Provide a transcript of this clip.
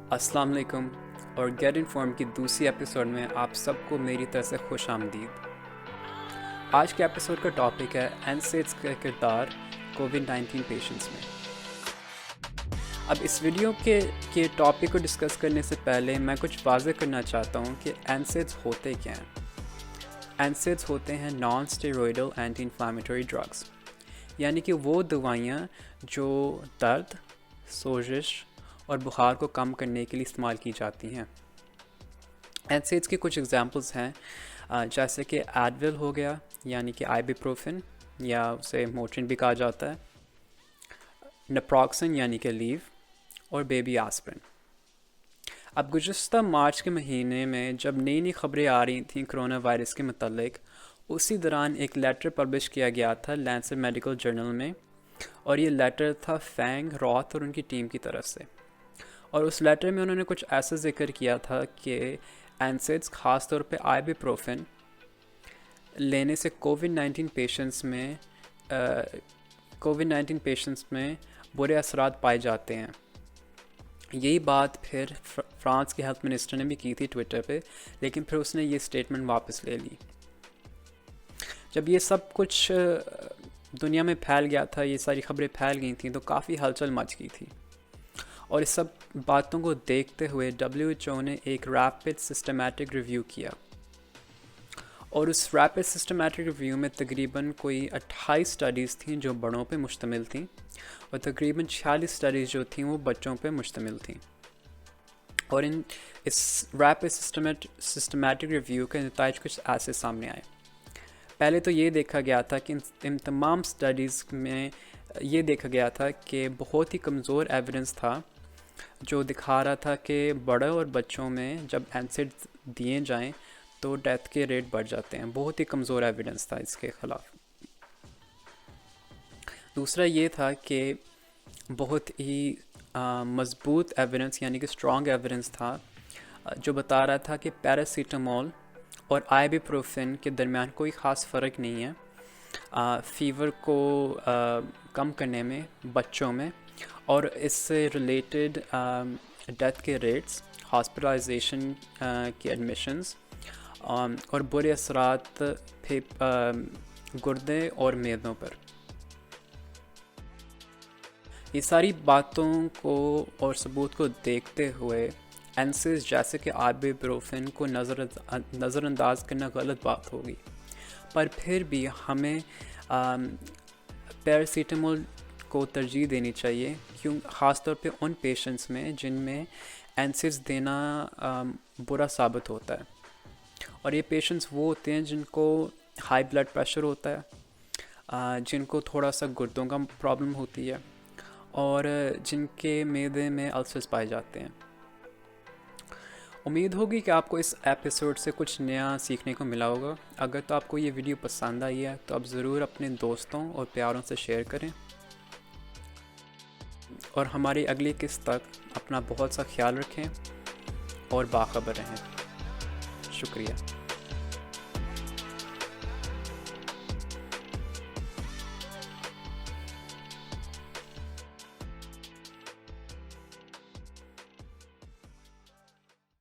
अस्सलाम वालेकुम और गेट इन्फॉर्म की दूसरी एपिसोड में आप सबको मेरी तरफ से खुश आमदीद। आज के एपिसोड का टॉपिक है एनसेड्स का किरदार कोविड-19 पेशेंट्स में। अब इस वीडियो के टॉपिक को डिस्कस करने से पहले मैं कुछ वाज़ेह करना चाहता हूँ कि एनसेड्स होते क्या हैं। एनसेड्स होते हैं non steroidal anti inflammatory drugs, यानी कि वो दवाइयाँ जो दर्द, सोजिश और बुखार को कम करने के लिए इस्तेमाल की जाती हैं। एनसेड्स के कुछ एग्जांपल्स हैं, जैसे कि एडविल हो गया, यानी कि आइबुप्रोफेन या उसे मोट्रिन भी कहा जाता है, नेप्रोक्सन यानी कि लीव, और बेबी एस्पिरिन। अब गुज़श्ता मार्च के महीने में जब नई नई खबरें आ रही थीं कोरोना वायरस के मतलब, उसी दौरान एक लेटर पब्लिश किया गया था लैंसेट मेडिकल जर्नल में, और ये लेटर था फैंग, रॉथ और उनकी टीम की तरफ से। और उस लेटर में उन्होंने कुछ ऐसा जिक्र किया था कि एनसेड्स ख़ास तौर पे आइबुप्रोफेन लेने से कोविड-19 पेशेंट्स में बुरे असरात पाए जाते हैं। यही बात फिर फ्रांस के हेल्थ मिनिस्टर ने भी की थी ट्विटर पे, लेकिन फिर उसने ये स्टेटमेंट वापस ले ली। जब ये सब कुछ दुनिया में फैल गया था, ये सारी खबरें फैल गई थी, तो काफ़ी हलचल मच गई थी। और इस सब बातों को देखते हुए WHO ने एक रैपिड सिस्टमैटिक रिव्यू किया, और उस रैपिड सिस्टमैटिक रिव्यू में तकरीबन कोई 28 स्टडीज़ थीं जो बड़ों पे मुश्तमिल थीं, और तकरीबन 46 स्टडीज़ जो थीं वो बच्चों पे मुश्तमिल थीं। और इस रैपिड सिस्टमैटिक रिव्यू के नतीजे कुछ ऐसे सामने आए। पहले तो ये देखा गया था कि इन तमाम स्टडीज़ में ये देखा गया था कि बहुत ही कमज़ोर एविडेंस था जो दिखा रहा था कि बड़े और बच्चों में जब एनसेड्स दिए जाएं तो डेथ के रेट बढ़ जाते हैं। बहुत ही कमज़ोर एविडेंस था इसके ख़िलाफ़। दूसरा ये था कि बहुत ही मज़बूत एविडेंस, यानी कि स्ट्रॉन्ग एविडेंस था जो बता रहा था कि पैरासीटामोल और आइबुप्रोफेन के दरमियान कोई ख़ास फ़र्क नहीं है फ़ीवर को कम करने में बच्चों में, और इससे रिलेटेड डेथ के रेट्स, हॉस्पिटलाइजेशन की एडमिशन्स और बुरे असरात गुर्दे और मैदों पर। ये सारी बातों को और सबूत को देखते हुए एनसेड्स जैसे कि आइबुप्रोफेन को नज़रअंदाज करना गलत बात होगी, पर फिर भी हमें पैरासीटामोल को तरजीह देनी चाहिए, क्यों ख़ास तौर पे उन पेशेंट्स में जिनमें एनसेड्स देना बुरा साबित होता है। और ये पेशेंट्स वो होते हैं जिनको हाई ब्लड प्रेशर होता है, जिनको थोड़ा सा गुर्दों का प्रॉब्लम होती है, और जिनके मैदे में अल्सर्स पाए जाते हैं। उम्मीद होगी कि आपको इस एपिसोड से कुछ नया सीखने को मिला होगा। अगर तो आपको ये वीडियो पसंद आई है तो आप ज़रूर अपने दोस्तों और प्यारों से शेयर करें, और हमारी अगली किस्त तक अपना बहुत सा ख्याल रखें और बाखबर रहें। शुक्रिया।